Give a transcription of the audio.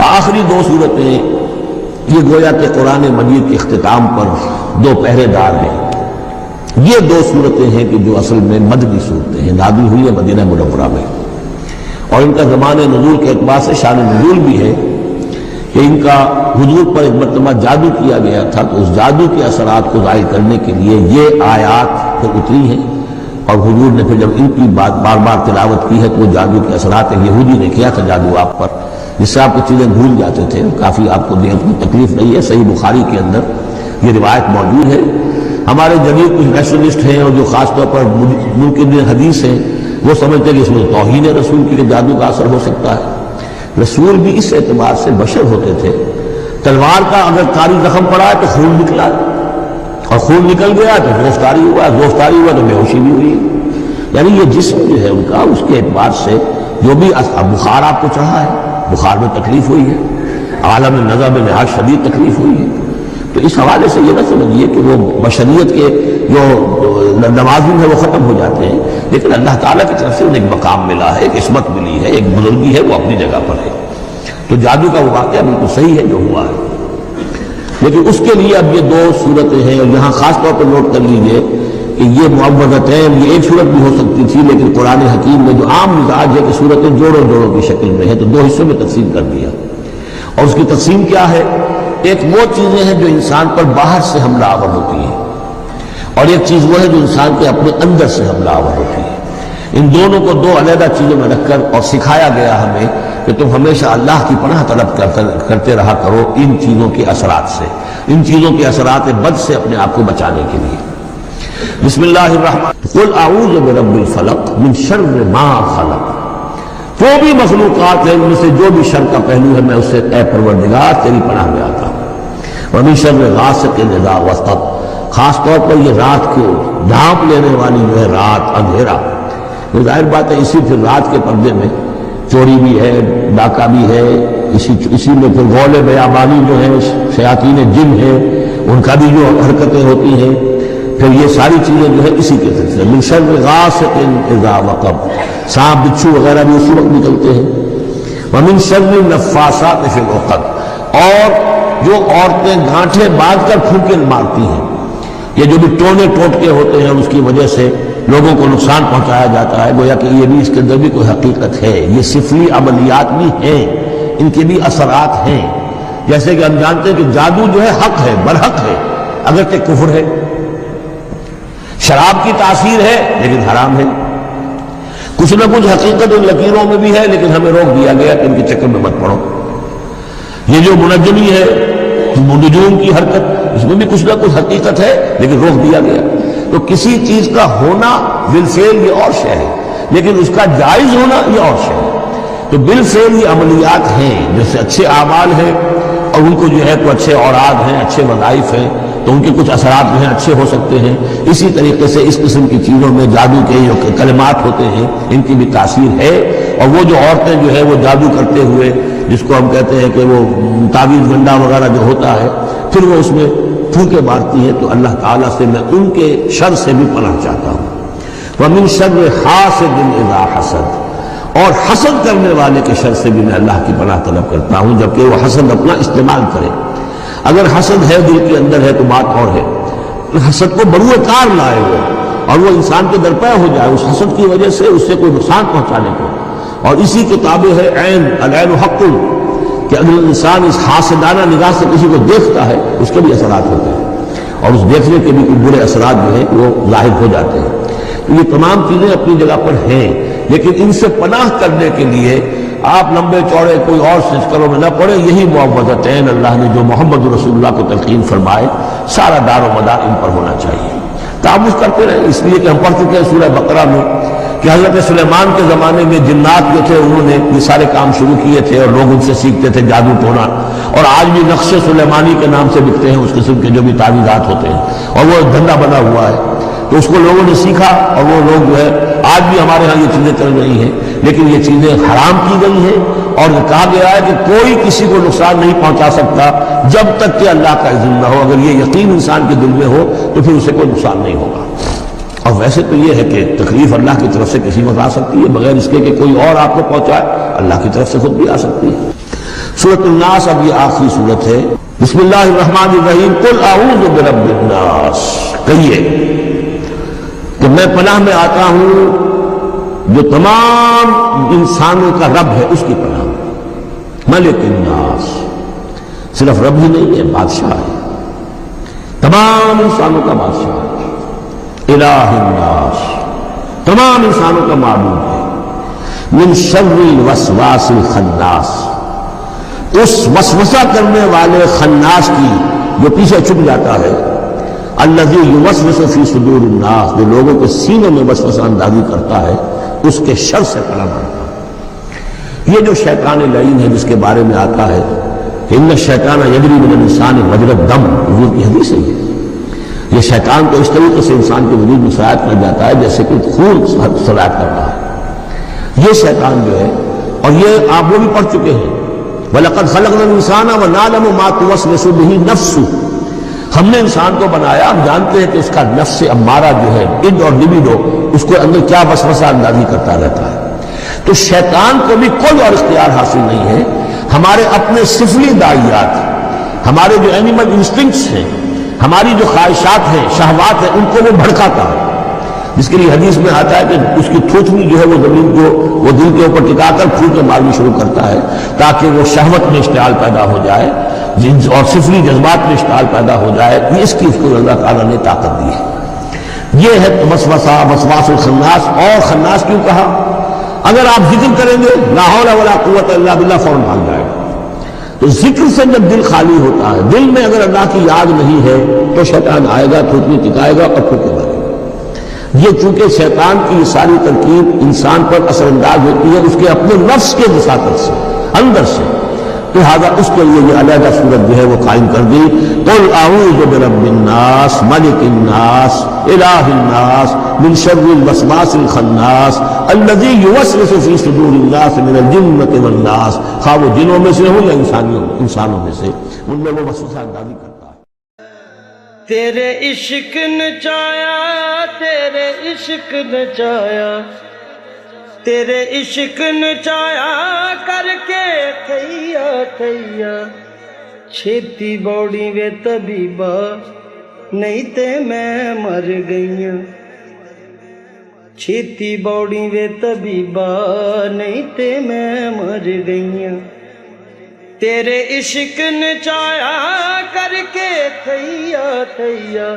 آخری دو صورتیں یہ گویا کہ قرآن مجید کے اختتام پر دو پہرے دار ہیں. یہ دو صورتیں ہیں کہ جو اصل میں مدنی صورتیں ہیں، نازل ہوئی ہے مدینہ منورہ میں، اور ان کا زمان نزول کے اعتبار سے شان نزول بھی ہے کہ ان کا حضور پر ایک مرتبہ جادو کیا گیا تھا، تو اس جادو کے اثرات کو ظاہر کرنے کے لیے یہ آیات پھر اتری ہیں. اور حضور نے پھر جب ان کی بات بار بار تلاوت کی ہے تو وہ جادو کے اثرات ہیں. یہودی نے کیا تھا جادو آپ پر، جس سے آپ کو چیزیں بھول جاتے تھے، کافی آپ کو تکلیف نہیں ہے. صحیح بخاری کے اندر یہ روایت موجود ہے. ہمارے جدید کچھ نیشنلسٹ ہیں اور جو خاص طور پر منکرین حدیث ہیں، وہ سمجھتے ہیں کہ اس میں توہین رسول کی کہ جادو کا اثر ہو سکتا ہے. رسول بھی اس اعتبار سے بشر ہوتے تھے. تلوار کا اگر کاری زخم پڑا ہے تو خون نکلا، اور خون نکل گیا تو گرفتاری ہوا تو بے ہوشی بھی ہوئی. یعنی یہ جسم جو ہے ان کا، اس کے اعتبار سے جو بھی بخار آپ کو چڑھا ہے، بخار میں تکلیف ہوئی ہے، عالم نظر میں نہایت شدید تکلیف ہوئی ہے. تو اس حوالے سے یہ نہ سمجھیے کہ وہ بشریت کے جو نوازن ہے وہ ختم ہو جاتے ہیں، لیکن اللہ تعالیٰ کی طرف سے انہیں ایک مقام ملا ہے، ایک عصمت ملی ہے، ایک بزرگی ہے، وہ اپنی جگہ پر ہے. تو جادو کا وہ واقعہ بالکل صحیح ہے جو ہوا ہے. لیکن اس کے لیے اب یہ دو صورتیں ہیں، اور یہاں خاص طور پر نوٹ کر لیجئے کہ یہ معوذتین، یہ ایک صورت بھی ہو سکتی تھی، لیکن قرآن حکیم میں جو عام مزاج ہے کہ صورتیں جوڑوں کی شکل میں ہے، تو دو حصوں میں تقسیم کر دیا. اور اس کی تقسیم کیا ہے؟ ایک وہ چیزیں ہیں جو انسان پر باہر سے حملہ آور ہوتی ہیں، اور ایک چیز وہ ہے جو انسان کے اپنے اندر سے حملہ آور ہوتی ہے. ان دونوں کو دو علیحدہ چیزوں میں رکھ کر اور سکھایا گیا ہمیں کہ تم ہمیشہ اللہ کی پناہ طلب کرتے رہا کرو ان چیزوں کے اثرات سے، ان چیزوں کے اثرات بد سے اپنے آپ کو بچانے کے لیے. بسم اللہ الرحمن قل اعوذ برب الفلق من شر ما خلق. جو بھی مخلوقات ہیں ان میں سے جو بھی شر کا پہلو ہے، میں اس سے اے پروردگار تیری پناہ میں آتا ہوں. ومن شر غاسق اذا وقب. خاص طور پر یہ رات کو ڈھانپ لینے والی جو ہے رات، اندھیرا. تو ظاہر بات ہے اسی پھر رات کے پردے میں چوری بھی ہے، ڈاکہ بھی ہے، اسی میں پھر غول بیابانی جو ہے، شیاطین جن ہیں ان کا بھی جو حرکتیں ہوتی ہیں، پھر یہ ساری چیزیں جو ہے اسی کے سلسلے. من شر غاسق اذا وقب. سانپ بچھو وغیرہ بھی اسی وقت نکلتے ہیں. ومن شر النفاثات فی العقد. اور جو عورتیں گانٹھیں باندھ کر پھونکے مارتی ہیں، یہ جو بھی ٹونے ٹوٹکے ہوتے ہیں اس کی وجہ سے لوگوں کو نقصان پہنچایا جاتا ہے، گویا کہ یہ بھی اس کے اندر بھی کوئی حقیقت ہے. یہ سفلی عملیات بھی ہیں، ان کے بھی اثرات ہیں. جیسے کہ ہم جانتے ہیں کہ جادو جو ہے حق ہے، برحق ہے، اگرچہ کفر ہے. شراب کی تاثیر ہے لیکن حرام ہے. کچھ نہ کچھ حقیقت ان لکیروں میں بھی ہے، لیکن ہمیں روک دیا گیا کہ ان کے چکر میں مت پڑو. یہ جو منجمی ہے، نجوم کی حرکت، اس میں بھی کچھ نہ کچھ حقیقت ہے لیکن روک دیا گیا. تو کسی چیز کا ہونا بالفعل یہ اور شے ہے، لیکن اس کا جائز ہونا یہ اور شے ہے. تو بالفعل یہ عملیات ہیں، جیسے اچھے اعمال ہیں اور ان کو جو ہے تو اچھے اوراد ہیں، اچھے وظائف ہیں، تو ان کے کچھ اثرات جو ہیں اچھے ہو سکتے ہیں. اسی طریقے سے اس قسم کی چیزوں میں جادو کے جو کلمات ہوتے ہیں ان کی بھی تاثیر ہے. اور وہ جو عورتیں جو ہے وہ جادو کرتے ہوئے، جس کو ہم کہتے ہیں کہ وہ تعویذ گنڈا وغیرہ جو ہوتا ہے، پھر وہ اس میں پھونکے مارتی ہیں، تو اللہ تعالیٰ سے میں ان کے شر سے بھی پناہ چاہتا ہوں. ومن شر حاسد اذا حسد. اور حسد کرنے والے کے شر سے بھی میں اللہ کی پناہ طلب کرتا ہوں، جبکہ وہ حسد اپنا استعمال کرے. اگر حسد ہے دل کے اندر ہے تو بات اور ہے، حسد کو بروئے کار لائے وہ اور وہ انسان کے درپے ہو جائے اس حسد کی وجہ سے، اس سے کوئی نقصان پہنچانے کو. اور اسی کتابیں ہے عین، العین حق، کہ اگر انسان اس حاسدانہ نگاہ سے کسی کو دیکھتا ہے اس کے بھی اثرات ہوتے ہیں، اور اس دیکھنے کے بھی کچھ برے اثرات جو ہیں وہ ظاہر ہو جاتے ہیں. تو یہ تمام چیزیں اپنی جگہ پر ہیں، لیکن ان سے پناہ کرنے کے لیے آپ لمبے چوڑے کوئی اور سلسلوں میں نہ پڑے. یہی معوذتین اللہ نے جو محمد رسول اللہ کو تلقین فرمائے، سارا دار و مدار ان پر ہونا چاہیے. تعوذ کرتے رہے، اس لیے کہ ہم پڑھ چکے ہیں سورہ بقرہ میں کہ حضرت سلیمان کے زمانے میں جنات جو تھے انہوں نے یہ سارے کام شروع کیے تھے اور لوگ ان سے سیکھتے تھے جادو ٹونا. اور آج بھی نقش سلیمانی کے نام سے بکتے ہیں اس قسم کے جو بھی تعویذات ہوتے ہیں، اور وہ دھندا بنا ہوا ہے. تو اس کو لوگوں نے سیکھا اور وہ لوگ جو ہے آج بھی ہمارے ہاں یہ چیزیں چل رہی ہیں، لیکن یہ چیزیں حرام کی گئی ہیں. اور کہا گیا ہے کہ کوئی کسی کو نقصان نہیں پہنچا سکتا جب تک کہ اللہ کا اذن نہ ہو. اگر یہ یقین انسان کے دل میں ہو تو پھر اسے کوئی نقصان نہیں ہوگا. اور ویسے تو یہ ہے کہ تکلیف اللہ کی طرف سے کسی وقت آ سکتی ہے بغیر اس کے کہ کوئی اور آپ کو پہنچائے، اللہ کی طرف سے خود بھی آ سکتی ہے. سورۃ الناس اب یہ آخری سورت ہے۔ بسم اللہ الرحمن الرحیم، قل اعوذ برب الناس، کہیے کہ میں پناہ میں آتا ہوں جو تمام انسانوں کا رب ہے، اس کی پناہ میں۔ ملک الناس، صرف رب ہی نہیں ہے، بادشاہ ہے، تمام انسانوں کا بادشاہ ہے۔ الہ الناس، تمام انسانوں کا معبود ہے۔ من شر الوسواس الخناس، اس وسوسہ کرنے والے خناس کی جو پیچھے چھپ جاتا ہے، الذی یوسوس فی صدور الناس، جو لوگوں کے سینوں میں وسوسہ اندازی کرتا ہے، اس کے شر سے پناہ مانگتا ہے۔ یہ جو شیطان لعین ہے جس کے بارے میں آتا ہے کہ ان الشیطان یجری من الانسان مجری الدم، حضور کی حدیث ہے یہ شیطان تو اس طریقے سے انسان کے وجود میں سرایت کر جاتا ہے جیسے کہ خون سرایت کر رہا ہے۔ یہ شیطان جو ہے، اور یہ آپ وہ بھی پڑھ چکے ہیں، وَلَقَدْ خَلَقْنَا الْإِنسَانَ وَنَعْلَمُ مَا تُوَسْوِسُ بِهِ نَفْسُهُ، ہم نے انسان کو بنایا، ہم جانتے ہیں کہ اس کا نفس امارہ جو ہے، اِد اور لبیڈو، اس کو اندر کیا وسوسہ اندازی کرتا رہتا ہے۔ تو شیطان کو بھی کوئی اور اختیار حاصل نہیں ہے، ہمارے اپنے سفلی داعیات، ہمارے جو اینیمل انسٹنکٹس ہیں، ہماری جو خواہشات ہیں، شہوات ہیں، ان کو وہ بھڑکاتا ہے، جس کے لیے حدیث میں آتا ہے کہ اس کی تھوتنی جو ہے وہ زمین کو وہ دل کے اوپر ٹکا کر پھوٹے مارنی شروع کرتا ہے تاکہ وہ شہوت میں اشتعال پیدا ہو جائے اور سفلی جذبات میں اشتعال پیدا ہو جائے۔ یہ اس کی اس کو اللہ تعالیٰ نے طاقت دی ہے۔ یہ ہے وسوسہ، وسواس الخناس۔ اور خناس کیوں کہا؟ اگر آپ ذکر کریں گے لا حول ولا قوت الا باللہ، فوراً بھاگ جائے گا۔ تو ذکر سے جب دل خالی ہوتا ہے، دل میں اگر اللہ کی یاد نہیں ہے تو شیطان آئے گا، تھوتنی ٹکائے گا اور پھوکے مارے گا۔ یہ چونکہ شیطان کی یہ ساری ترکیب انسان پر اثر انداز ہوتی ہے اس کے اپنے نفس کے وساطت سے، اندر سے، لہذا اس کے لیے یہ علیحدہ صورت جو ہے وہ قائم کر دی۔ قل اعوذ برب الناس، ملک الناس، الہ الناس، من شر الوسواس الخناس، الذی یوسوس فی صدور الناس من الجنۃ والناس، خواہ وہ جنوں میں سے ہو یا انسانوں میں سے، ان میں وہ وسوسہ اندازی کرتا ہے۔ تیرے عشق نچایا، تیرے عشق نچایا، تیرے عشق نچایا کر کے تھیا تھیا، چھیتی بوڑی وے طبیبا نہیں تے میں مر گئیاں، چھیتی بوڑی وے طبیبا نہیں تے میں مر گئیاں، تیرے عشق نچایا کر کے تھیا تھیا،